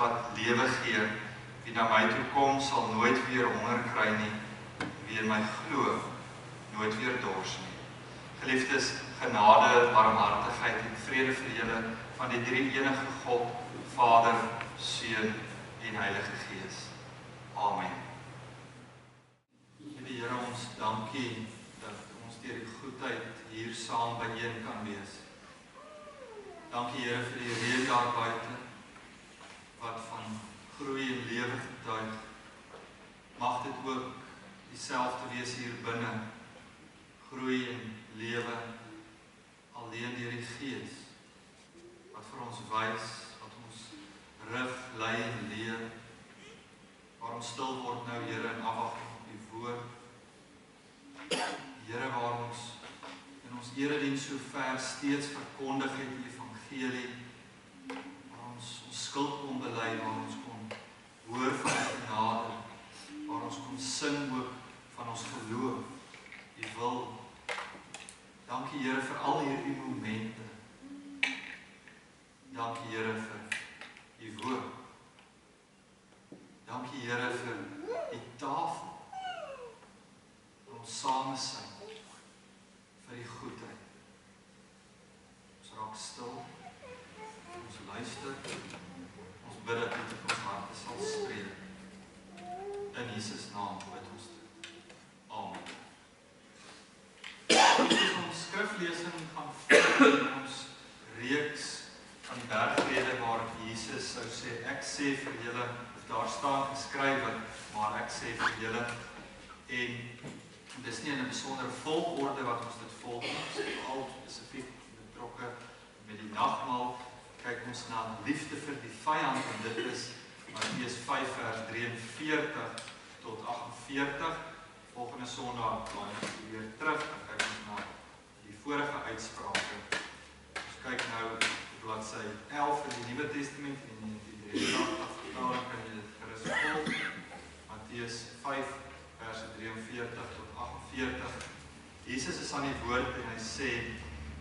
wat lewe gee. Wie na my toe kom, sal nooit weer honger kry nie. Wie in my glo, nooit weer dors nie. Geliefdes, genade, barmhartigheid en vrede vir julle van die drie enige God, Vader, Seun en Heilige Gees. Amen. Die Here, ons dankie dat ons deur die goedheid hier saam byeen kan wees. Dankie Here vir die reën daar buite wat van groei en lewe getuig. Mag dit ook dieselfde wees hier binne. Groei en lewe alleen deur die Gees wat vir ons wys, wat ons rig, lei en leer. Waar ons stil word nou Here in afwagting op die woord. Here, waar ons in ons erediens so ver steeds verkondig het die evangelie, waar ons skuld kon bely, waar ons kon hoor van die genade, waar ons kon sing ook van ons geloof, die wil. Dankie Here vir al hierdie momente. Dankie Here vir die woord. Dankie Here vir die tafel, vir ons samesyn, vir die goedheid. Ons raak stil, ons luister, ons bid dat U tot ons harte sal spreek. In Jesus naam bid ons dit. Amen. Ons skriflesing gaan voort in ons reeks van die bergrede waar Jesus sou sê, ek sê vir julle, of daar staan geskrywe, maar ek sê vir julle, en dis nie in 'n besondere volgorde wat ons dit volg, ons is al spesifiek betrokke met die nagmaal, kyk ons na liefde vir die vyand, en dit is Matteus 5 vers 43 tot 48, volgende Sondag gaan ons weer terug, dan kyk ons na die vorige uitsprake. Ons kyk nou op bladsy 11 in die Nuwe Testament, in die 1983 vertaling kan jy dit gerus volg, Matteus 5 vers 43 tot 48. Jesus is aan die woord en hy sê,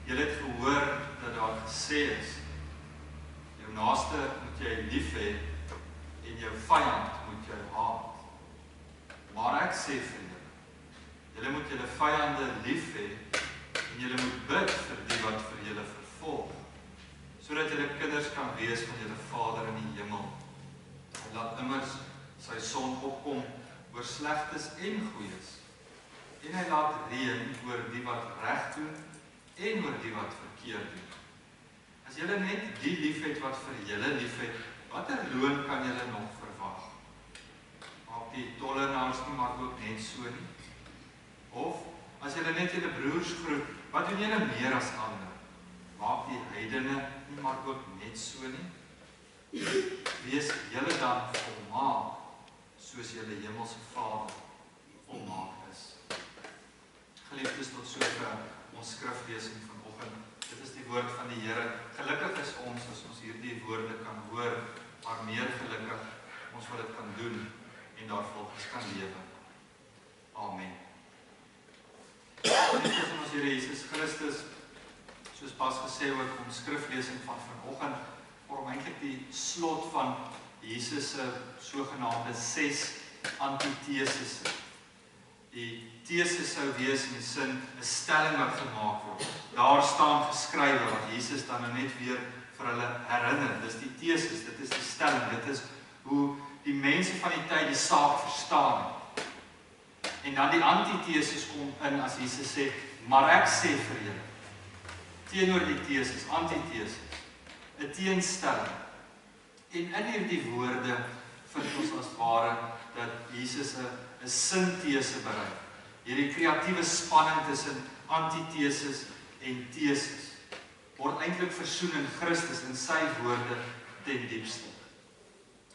julle het gehoor dat daar gesê is, jou naaste moet jy lief hê en jou vyand moet jy haat. Maar ek sê vir julle moet julle vyande lief hê en julle moet bid vir die wat vir julle vervolg, sodat julle kinders kan wees van julle Vader in die hemel. Hy laat immers sy son opkom oor slegtes en goeies, en hy laat reën oor die wat reg doen en oor die wat verkeerd doen. As julle net die liefhet wat vir julle liefhet, watter loon kan julle nog verwag? Maak die tollenaars nie maar ook net so nie? Of, as julle net julle broers groet, wat doen julle meer as ander? Maak die heidene nie maar ook net so nie? Wees julle dan volmaak, soos julle hemelse Vader volmaak is. Geliefdes, tot sover ons skriflesing vanoggend. Dit is die woord van die Here. Gelukkig is ons as ons hierdie woorde kan hoor, maar meer gelukkig ons wat dit kan doen en daarvolgens kan lewe. Amen. Geliefdes in ons Here Jesus Christus, soos pas gesê ook ons skriflesing van vanoggend, vorm eintlik die slot van Jesus se sogenaamde 6 antiteses. Die teses sou wees in die sin 'n stelling wat gemaak word. Daar staan geskrywe wat Jesus dan nou net weer vir hulle herinner. Dis die teses, dit is die stelling, dit is hoe die mense van die tyd die saak verstaan. En dan die antiteses kom in as Jesus sê, maar ek sê vir julle. Teenoor die teses, antiteses, 'n teenstelling. En in hierdie woorde vind ons as ware dat Jesus 'n sintese bereik. Hierdie kreatiewe spanning tussen antiteses en teses word eintlik versoen in Christus in sy woorde ten diepste.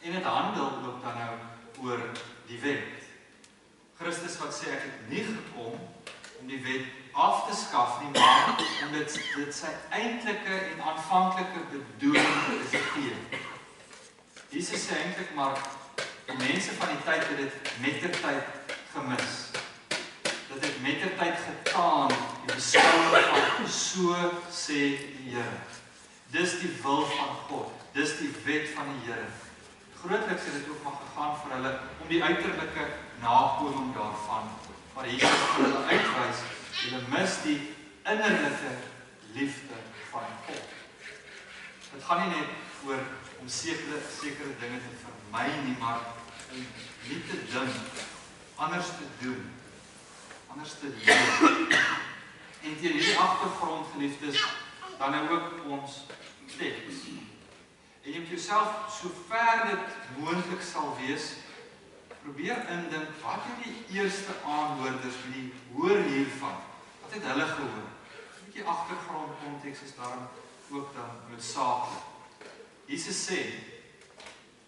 En dit handel ook dan nou oor die wet. Christus wat sê ek het nie gekom om die wet af te skaf nie, maar om dit sy eintlike en aanvanklike bedoeling te gee. Jesus sê eintlik maar die mense van die tyd het dit mettertyd gemis. Dit het mettertyd getaan die beskouing van so sê die Here. Dis die wil van God. Dis die wet van die Here. Grootliks het dit ook maar gegaan vir hulle om die uiterlike nakoming daarvan. Maar Jesus wil hulle uitwys, julle mis die innerlike liefde van God. Dit gaan nie net oor om sekere dinge te vermy nie, maar om nie te dink, anders te doen, anders te leef. En teen hierdie agtergrond, geliefdes, dan nou ook ons teks. En jy moet jouself, so ver dit moontlik sal wees, probeer indink, wat het die eerste aanhoorders met die hoor hiervan? Wat het hulle gehoor? Die agtergrond konteks is daarom ook dan noodsaaklik. Jesus sê,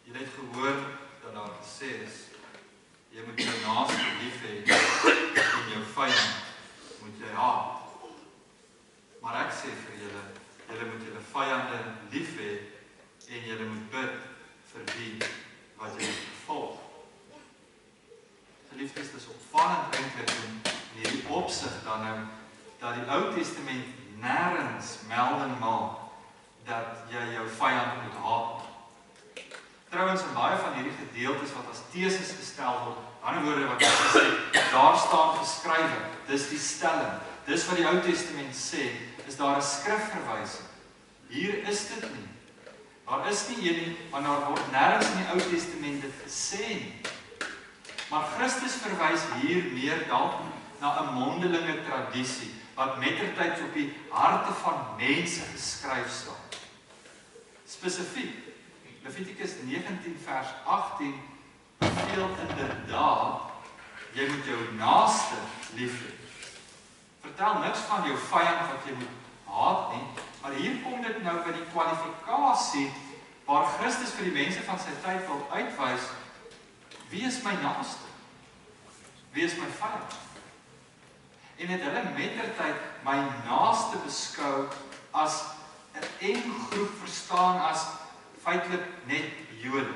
julle het gehoor dat daar gesê is, jy moet jou naaste lief hê en jou vyand moet jy haat. Maar ek sê vir julle, julle moet julle vyande lief hê en julle moet bid vir die wat julle vervolg. Geliefdes, dis opvallend eintlik in hierdie opsig dan nou, dat die Ou Testament nêrens melding maak dat jy jou vyand moet haat. Trouwens, in baie van hierdie gedeeltes wat as teses gestel word, ander woorde wat ek gesê, daar staan geskrywe, dis die stelling, dis wat die Ou Testament sê, is daar 'n skrifverwysing. Hier is dit nie. Daar is nie een nie, want daar word nêrens in die Ou Testament dit gesê nie. Maar Christus verwys hier meer dalk na 'n mondelinge tradisie, wat mettertyds op die harte van mense geskryf staan. Spesifiek, Levitikus 19 vers 18 beveel inderdaad, jy moet jou naaste lief hê. Vertel niks van jou vyand wat jy moet haat nie, maar hier kom dit nou by die kwalifikasie waar Christus vir die mense van sy tyd wil uitwys, wie is my naaste? Wie is my vyand? En het hulle mettertyd my naaste beskou as 'n eng groep verstaan as feitelik net Jode.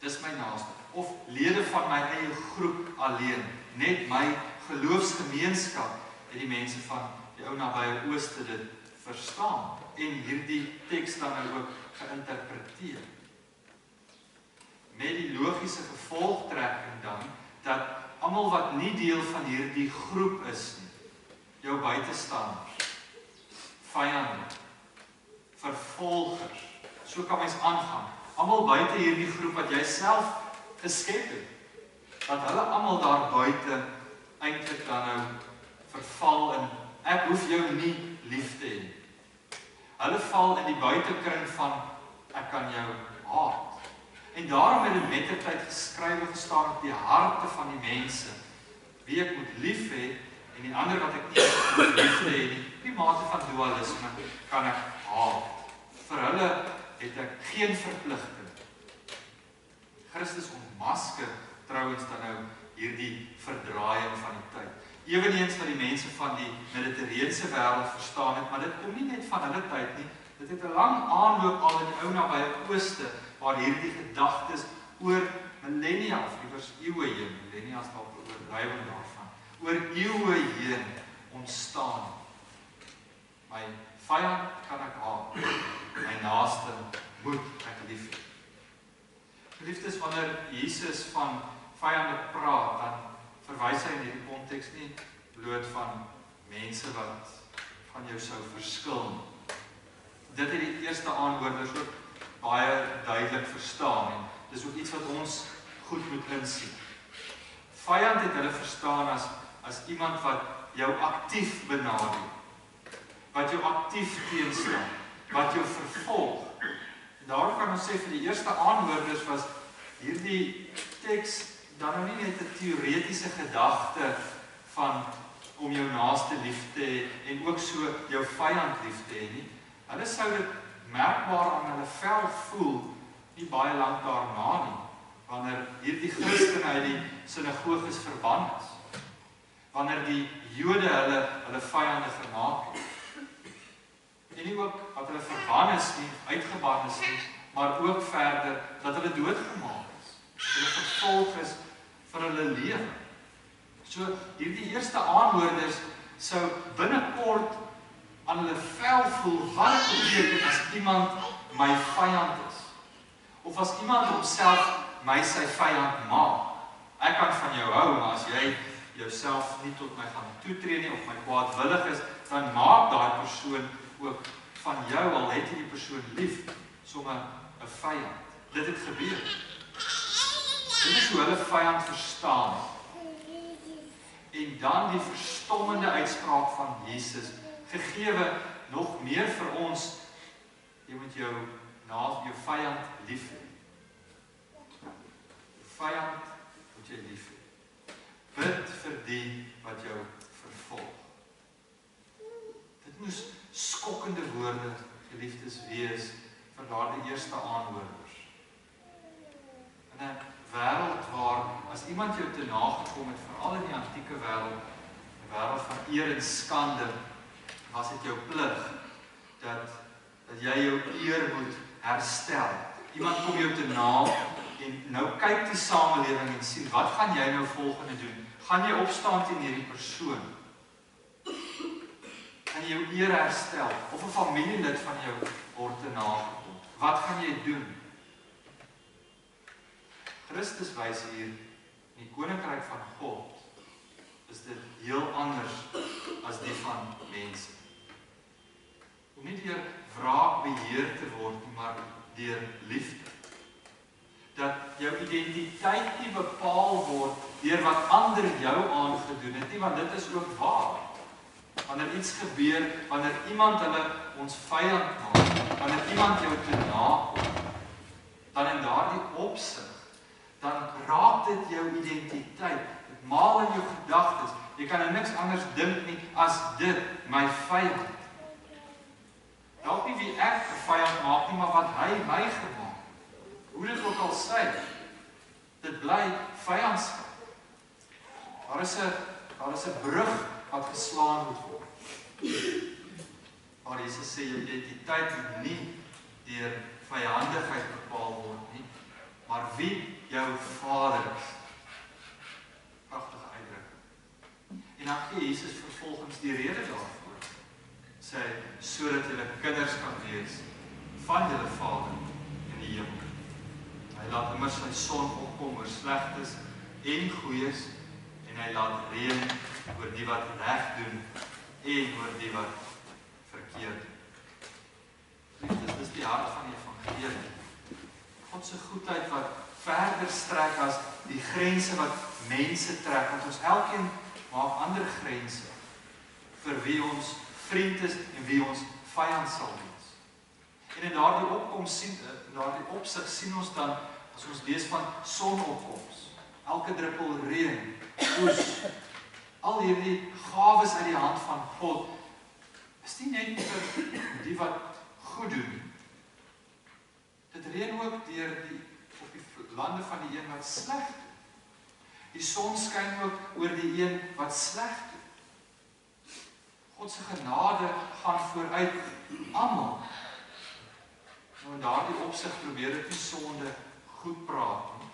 Dis my naaste. Of lede van my eie groep alleen. Net my geloofsgemeenskap het die mense van die ou nabye Ooste dit verstaan. En hierdie teks dan nou ook geïnterpreteer. Met die logiese gevolgtrekking dan, dat almal wat nie deel van hierdie groep is nie, jou buitestanders, vyande, vervolgers, so kan mens aangaan, almal buite hierdie groep wat jy self geskep het, dat hulle almal daar buite eintlik dan nou verval in, ek hoef jou nie lief te hê. Hulle val in die buitekring van, ek kan jou haat. En daarom het dit mettertyd geskrywe gestaan op die harte van die mense, wie ek moet lief hê, en die ander wat ek nie moet lief hê nie, die mate van dualisme kan ek haat. Vir hulle het ek geen verpligting. Christus ontmasker trouwens dan nou hierdie verdraaiing van die tyd. Eweneens wat die mense van die Mediterrane wêreld verstaan het, maar dit kom nie net van hulle tyd nie, dit het 'n lang aanloop al in die ou nabye Ooste, waar hierdie gedagtes oor millennia, of liewers eeue heen, millennia is dalk 'n oordrywing daarvan, oor eeue heen ontstaan. My vyand kan ek haat, my naaste moet ek lief hê. Geliefdes, wanneer Jesus van vyande praat, dan verwys hy in hierdie konteks nie bloot van mense wat van jou sou verskil. Dit het die eerste aanhoorders ook baie duidelik verstaan en dis ook iets wat ons goed moet insien. Vyand het hulle verstaan as iemand wat jou aktief benadeel, wat jou aktief teenstaan, wat jou vervolg. En daarom kan ons sê vir die eerste aanhoorders was hierdie teks dan nou nie net 'n teoretiese gedagte van om jou naaste lief te hê en ook so jou vyand lief te hê nie. Hulle sou dit merkbaar aan hulle vel voel, nie baie lank daarna nie, wanneer hierdie Christene uit die sinagoges verban is, wanneer die Jode hulle vyande gemaak het. En nie ook wat hulle verban is nie, uitgeban is nie, maar ook verder dat hulle doodgemaak is, hulle vervolg is vir hulle lewe. So hierdie eerste aanhoorders sou binnekort aan hulle vel voel wat dit beteken as iemand my vyand is. Of Of as iemand homself my sy vyand maak. Ek kan van jou hou, maar as jy jouself nie tot my gaan toetree nie, of my kwaadwillig is, dan maak daai persoon ook van jou, al het jy die persoon lief, sommer 'n vyand. Dit het gebeur. Dit is hoe hulle vyand verstaan. En dan die verstommende uitspraak van Jesus, gegewe nog meer vir ons, jy moet jou vyand lief hê. Jou vyand moet jy lief hê. Bid vir die wat jou vervolg. Dit moes skokkende woorde, geliefdes, wees vir daardie eerste aanhoorders. In 'n wêreld waar as iemand jou te nagekom het, veral in die antieke wêreld, 'n wêreld van eer en skande, was dit jou plig dat jy jou eer moet herstel. Iemand kom jou te na en nou kyk die samelewing en sien, wat gaan jy nou volgende doen? Gaan jy opstaan teen hierdie persoon? Gaan jy jou eer herstel? Of 'n familielid van jou word te nagekom? Wat gaan jy doen? Christus wys hier, in die koninkryk van God, is dit heel anders as die van mense. Om nie deur wraak beheer te word, maar deur liefde. Dat jou identiteit nie bepaal word deur wat ander jou aangedoen het nie, want dit is ook waar. Wanneer iets gebeur, wanneer iemand ons vyand maak, wanneer iemand jou te nakom, dan in daardie opsig, dan raak dit jou identiteit. Dit maal in jou gedagtes. Jy kan aan niks anders dink nie as dit, my vyand. Dalk nie wie ek 'n vyand maak nie, maar wat hy my gemaak. Hoe dit ook al sy, dit bly vyandskap. Daar is 'n brug wat geslaan moet word. Maar Jesus sê, jou identiteit moet nie deur vyandigheid bepaal word nie, maar wie jou Vader is. Pragtige uitdrukking. En dan gee Jesus vervolgens die rede daarvoor. Sê, sodat julle kinders kan wees van julle Vader in die hemel. Hy laat immer sy son opkom oor slegtes en goeies, en hy laat reën oor die wat reg doen en oor die wat verkeerd doen. Dis die hart van die evangelie. God se goedheid wat verder strek as die grense wat mense trek, want ons elkeen maak ander grense vir wie ons vriend is en wie ons vyand sal wees. En in daardie opsig sien ons dan, as ons lees van sonopkoms, elke druppel reën, oes, al hierdie gawes uit die hand van God, is nie net vir die wat goed doen. Dit reën ook op die lande van die een wat sleg doen. Die son skyn ook oor die een wat sleg doen. God se genade gaan vooruit almal. Nou in daardie opsig probeer dit nie sonde goed praat nie.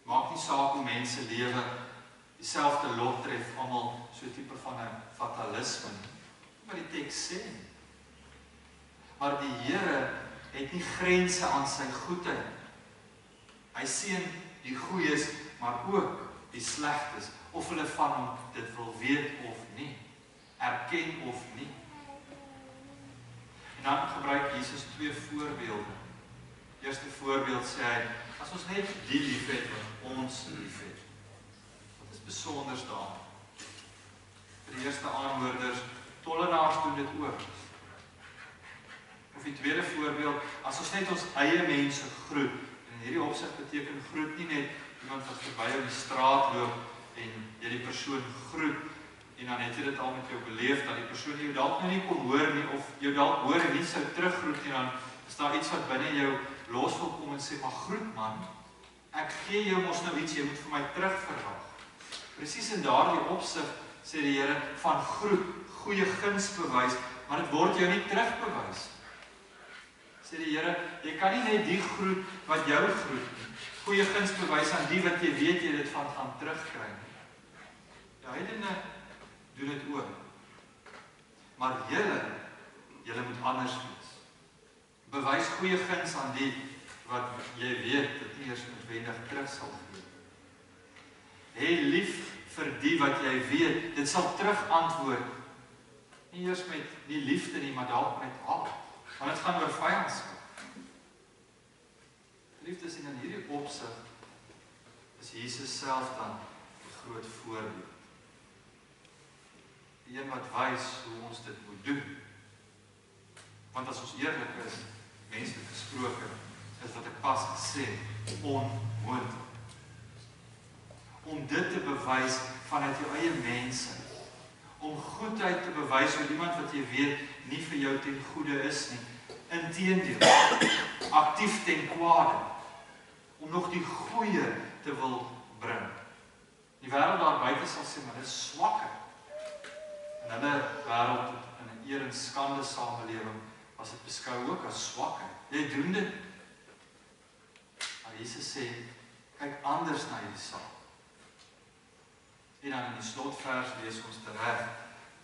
Maak nie saak hoe mense lewe, dieselfde lot tref almal, so 'n tipe van 'n fatalisme, wat die teks sê. Maar die Here het nie grense aan sy goedheid. Hy seën die goeies, maar ook die slegtes, of hulle van hom dit wil weet of nie, erken of nie. En dan gebruik Jesus 2 voorbeelde. Die eerste voorbeeld sê hy, as ons net die lief het wat ons lief het. Wat is besonders daar? Vir die eerste aanhoorders, tollenaars doen dit ook. Of die tweede voorbeeld, as ons net ons eie mense groet, en in hierdie opsig beteken groet nie net iemand wat verby op die straat loop en jy die persoon groet, en dan het jy dit al met jou beleef, dat die persoon jou dalk nou nie kon hoor nie, of jou dalk hoor en nie sou teruggroet nie, dan is daar iets wat binne jou los wil kom en sê, maar groet man, ek gee jou mos nou iets, jy moet vir my terugverwag. Presies in daardie opsig sê die Here van groet, goeie guns bewys, maar dit word jou nie terugbewys. Sê die Here, jy kan nie net die groet wat jou groet nie. Goeie guns bewys aan die wat jy weet jy dit van gaan terugkry. Ja, heidene doen dit ook. Maar julle moet anders wees. Bewys goeie guns aan die wat jy weet, dit nie eers noodwendig terug sal gee. Hê lief vir die wat jy weet, dit sal terug antwoord. Nie eers met die liefde nie, maar dalk met haat. Want dit gaan oor vyandskap. Liefde sien in hierdie opsig is Jesus self dan die groot voorbeeld. Die een wat wys hoe ons dit moet doen. Want as ons eerlik is, menslik gesproke, is wat ek pas gesê, onmoontlik. Om dit te bewys vanuit jou eie mense. Om goedheid te bewys oor iemand wat jy weet nie vir jou ten goeie is nie. Inteendeel, aktief ten kwade. Om nog die goeie te wil bring. Die wêreld daar buite sal sê, maar dit is swakke. In hulle wêreld, in 'n eer en skande samelewing, was dit beskou ook as swakheid. Jy doen dit. Maar Jesus sê, kyk anders na hierdie saak. En dan in die slotvers lees ons tereg,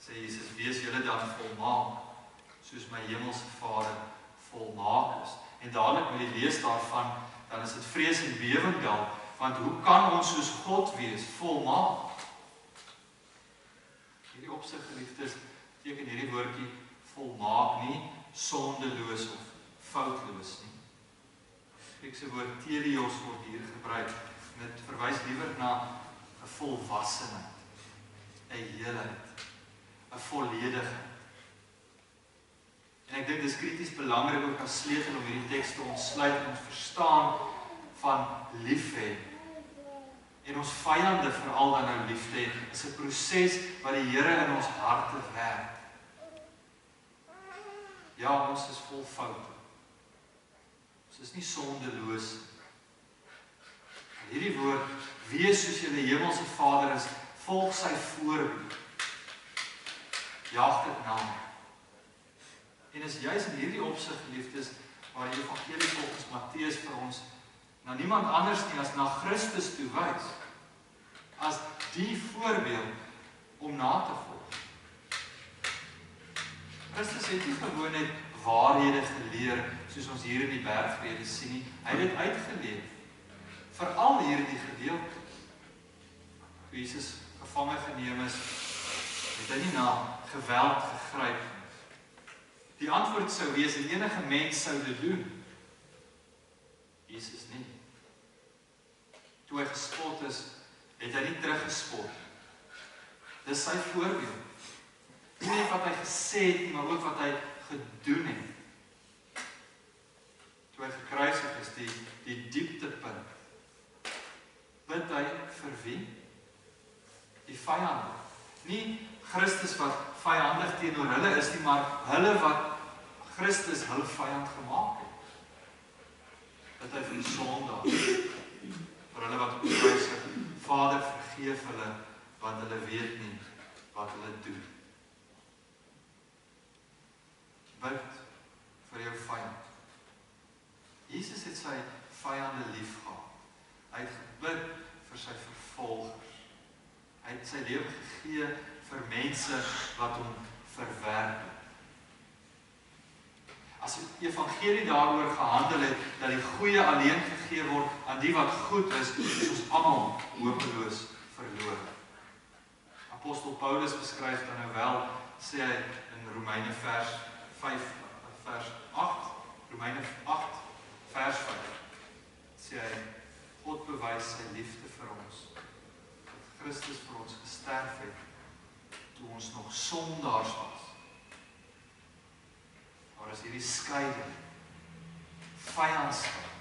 sê Jesus, wees julle dan volmaak, soos my hemelse Vader volmaak is. En dadelik met die lees daarvan, dan is dit vrees en bewering dan, want hoe kan ons soos God wees, volmaak? Hierdie opsig, geliefdes, beteken hierdie woordjie volmaak nie, sondeloos of foutloos nie. Die Griekse woord teleos word hier gebruik, en dit verwys liewer na 'n volwassenheid, 'n heelheid, 'n volledigheid. En ek dink dis krities belangrik ook as sleutel om hierdie teks te ontsluit en ons verstaan van liefhê. En ons vyande veral dan nou liefhê, is 'n proses wat die Here in ons harte werk. Ja, ons is vol foute. Ons is nie sondeloos. Hierdie woord, wees soos julle hemelse Vader is, volg sy voorbeeld. Jaag dit na. En is juis in hierdie opsig, geliefdes, waar die evangelie volgens Matteus vir ons na niemand anders nie as na Christus toe wys, as die voorbeeld om na te volg. Christus het nie gewoon net waarhede geleer, soos ons hier in die bergrede sien nie, hy het dit uitgeleef. Veral hier in die gedeelte. Toe Jesus gevange geneem is, het hy nie na geweld gegryp nie. Die antwoord sou wees, en enige mens sou dit doen. Jesus nie. Toe hy gespot is, het hy nie teruggespot. Dis sy voorbeeld. Nie net wat hy gesê het nie, maar ook wat hy gedoen het. Toe hy gekruisig is, die dieptepunt. Bid hy vir wie? Die vyande. Nie Christus wat vyandig teenoor hulle is nie, maar hulle wat Christus hulle vyand gemaak het. Dat hy vir die sondaars, vir hulle wat op die kruis is, Vader vergeef hulle, want hulle weet nie wat hulle doen. Bid vir jou vyand. Jesus het sy vyande lief gehad. Hy het gebid vir sy vervolgers. Hy het sy lewe gegee vir mense wat hom verwerp. As die evangelie daaroor gehandel het, dat die goeie alleen gegee word aan die wat goed is ons almal hopeloos verlore. Apostel Paulus beskryf dan nou wel, sê hy in Romeine vers 8, Romeine 8, vers 5, sê hy, God bewys sy liefde vir ons, dat Christus vir ons gesterf het, toe ons nog sondaars was. Daar is hierdie skeiding, vyandskap.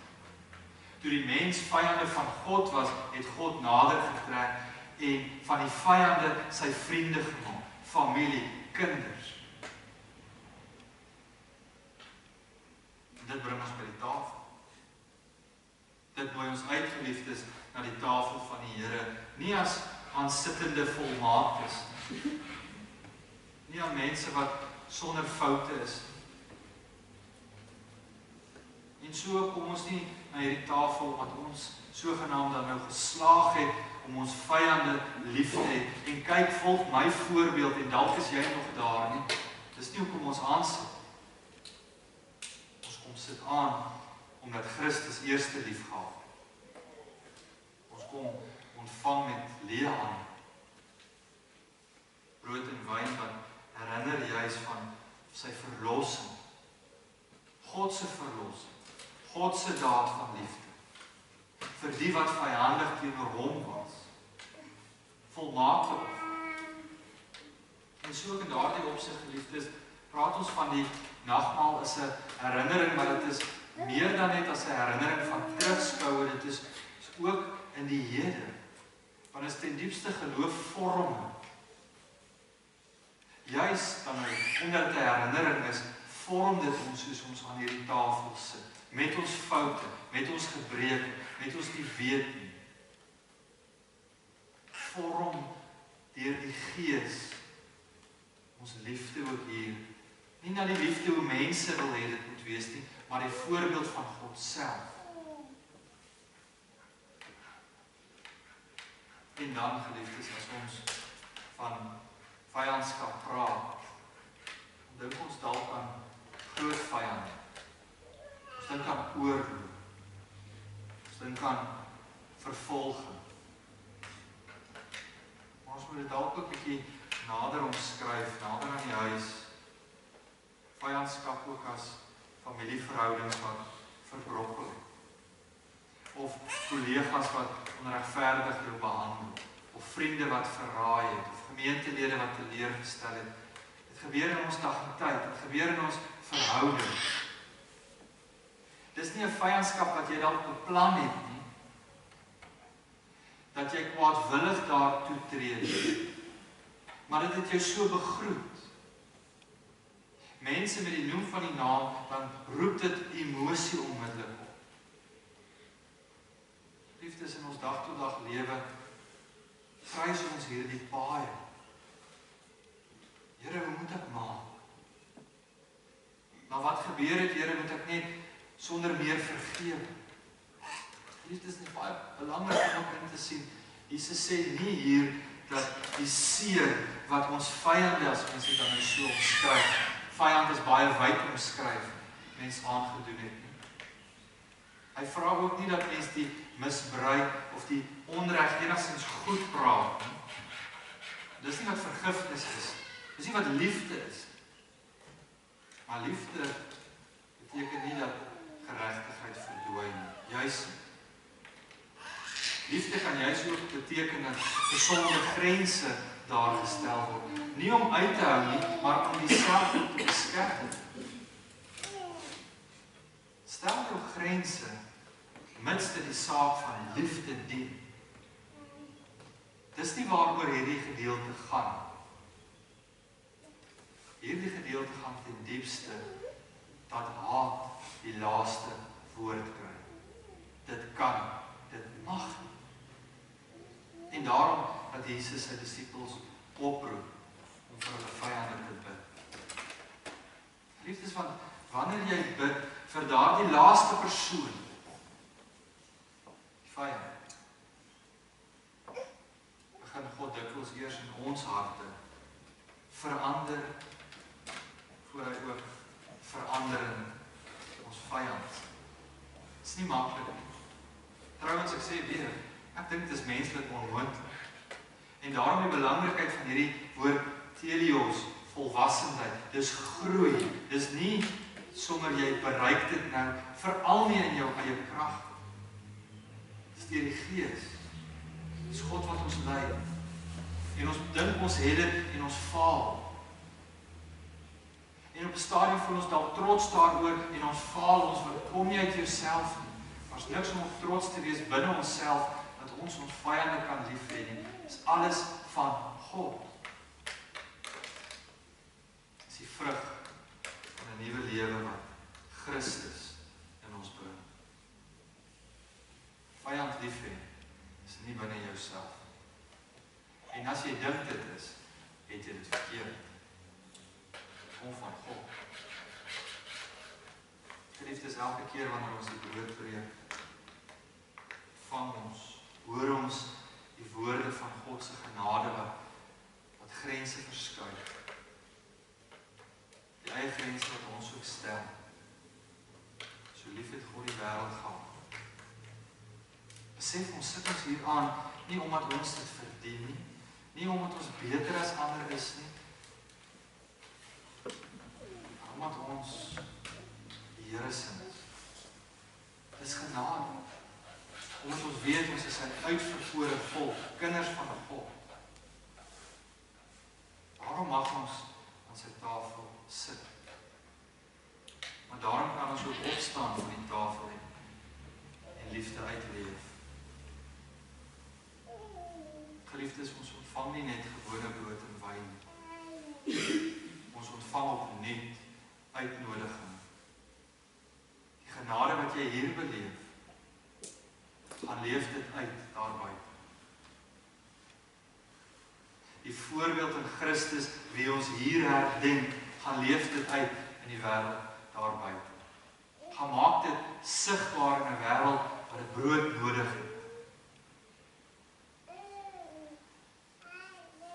Toe die mens vyande van God was, het God nader getrek en van die vyande sy vriende gemaak, familie, kinders. En dit bring ons by die tafel. Dit nooi ons uitgeliefdes na die tafel van die Here, nie as aansittende volmaaktes, nie aan mense wat sonder foute is. En so kom ons nie na hierdie tafel wat ons sogenaamd dan nou geslaag het om ons vyande lief te hê en kyk, volg my voorbeeld en dalk is jy nog daar nie. Dis nie hoekom ons aansit. Ons kom sit aan omdat Christus eerste lief gehad. Ons kom ontvang met leë hande. Brood en wyn wat herinner juis van sy verlossing. God se verlossing. God se daad van liefde. Vir die wat vyandig teenoor hom was. Volmaakte offer. En so ook in daardie opsig, geliefdes, praat ons van die nagmaal is 'n herinnering, maar dit is meer dan net as 'n herinnering van terugskoue, dit is ook in die hede. Want dit is ten diepste geloofvorming. Juis dan omdat dit 'n herinnering is, vorm dit ons soos ons aan hierdie tafel sit. Met ons foute, met ons gebreke, met ons nie weet nie. Vorm deur die Gees ons liefde ook hier. Nie na die liefde hoe mense wil hê dit moet wees nie, maar die voorbeeld van God self. En dan, geliefdes, as ons van vyandskap praat, dink ons dalk aan groot vyande. Ons dink aan oorlog. Ons dink aan vervolging. Maar ons moet dit dalk ook 'n bietjie nader omskryf, nader aan die huis. Vyandskap ook as familieverhoudings wat verbrokkel. Of kollegas wat onregverdig jou behandel. Of vriende wat verraai het. Of gemeentelede wat teleurgestel het. Dit gebeur in ons dag en tyd. Dit gebeur in ons verhouding. Dis nie 'n vyandskap wat jy dalk beplan het nie. Dat jy kwaadwillig daartoe tree nie. Maar dit het jou so begroet. Mense met die noem van die naam, dan roep dit emosie onmiddellik op. Liefdes in ons dag tot dag lewe, kruis ons hierdie paaie. Here, hoe moet ek maak? Maar wat gebeur het, Here, moet ek net sonder meer vergewe? Liefdes is baie belangrik om in te sien. Jesus sê nie hier dat die seer wat ons vyande, as mens dit dan so omskryf, vyand is baie wyd omskryf, mens aangedoen het nie. Hy vra ook nie dat mens die misbruik of die onreg enigstens goed praat nie. Dis nie wat vergifnis is. Dis nie wat liefde is. Maar liefde beteken nie dat geregtigheid verdwyn nie. Juis nie. Liefde kan juist ook beteken dat gesonde grense daar gestel word. Nie om uit te hou nie, maar om jouself te beskerm. Stel jou grense mits dit die saak van liefde dien. Dis nie waaroor hierdie gedeelte gaan. Hierdie gedeelte gaan ten diepste dat haat die laaste woord kry. Dit kan, dit mag nie. En daarom dat Jesus sy disippels oproep om vir hulle vyande te bid. Liefdes, want wanneer jy bid vir daardie laaste persoon, die vyand, begin God dikwels eers in ons harte verander, voor hy ook verander in ons vyand. Dit is nie maklik nie. Trouwens, ek sê weer, ek dink dit is menslik onmoontlik. En daarom die belangrikheid van hierdie woord teleos, volwassenheid. Dis groei. Dis nie sommer jy bereik dit nou, veral nie in jou eie krag. Dis deur die Gees. Dis God wat ons lei. En ons dink ons het dit en ons faal. En op 'n stadium voel ons dalk trots daaroor en ons faal, ons kom nie uit jouself nie. Daar's niks om op trots te wees binne onsself dat ons vyande kan lief hê nie. Dis alles van God. Dis die vrug van 'n nuwe lewe wat Christus in ons bring. Vyand lief hê is nie binne jouself. En as jy dink dit is, het jy dit verkeerd. Kom van God. Geliefdes, elke keer wanneer ons die brood breek, vang ons, hoor ons die woorde van God se genade wat grense verskuif. Die eie grense wat ons ook stel. So lief het God die wêreld wêreld gaan. Besef ons sit ons hier aan, nie omdat ons dit verdien nie, nie omdat ons beter as ander is nie, maar omdat ons die Here se is. Dis genade. Omdat ons weet ons is 'n uitverkore volk, kinders van God. Daarom mag ons aan sy tafel sit. Maar daarom kan ons ook opstaan van die tafel en liefde uitleef. Geliefdes, ons ontvang nie net gewone brood en wyn nie. Ons ontvang opnuut uitnodiging. Die genade wat jy hier beleef, gaan leef dit uit daarbuiten. Die voorbeeld in Christus, wie ons hier herdenk, gaan leef dit uit in die wêreld daarbuiten. Gaan maak dit sigbaar in 'n wêreld wat 'n brood nodig het.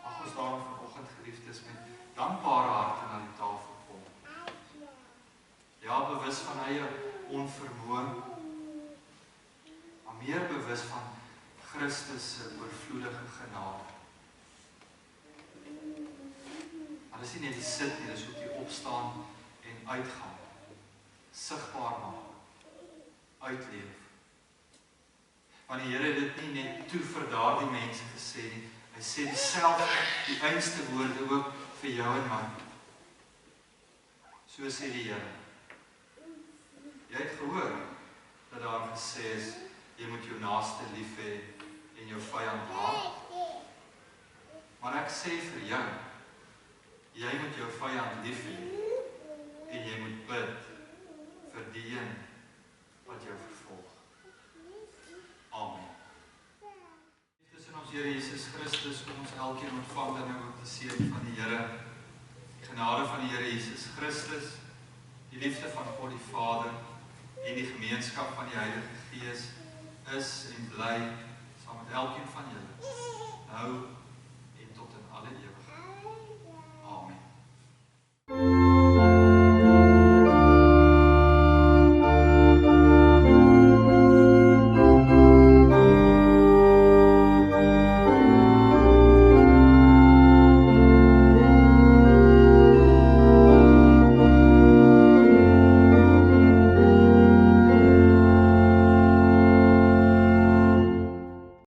Mag ons daarom vanoggend, geliefdes, met dankbare harte na die tafel kom. Ja, bewus van eie onvermoë, maar meer bewus van Christus se oorvloedige genade. Maar dis nie net die sit nie, dis ook die opstaan en uitgaan. Sigbaar maak. Uitleef. Want die Here het dit nie net toe vir daardie mense gesê nie. Hy sê dieselfde, die einste woorde ook vir jou en my. So sê die Here. Jy het gehoor dat daar gesê is, jy moet jou naaste lief hê en jou vyand haat. Maar ek sê vir jou, jy moet jou vyand lief hê en jy moet bid vir die een wat jou vervolg. Amen. Tussen ons Here Jesus Christus, kom ons elkeen ontvang dan nou ook die seën van die Here, die genade van die Here Jesus Christus, die liefde van God die Vader en die gemeenskap van die Heilige Gees is en bly saam met elkeen van julle, nou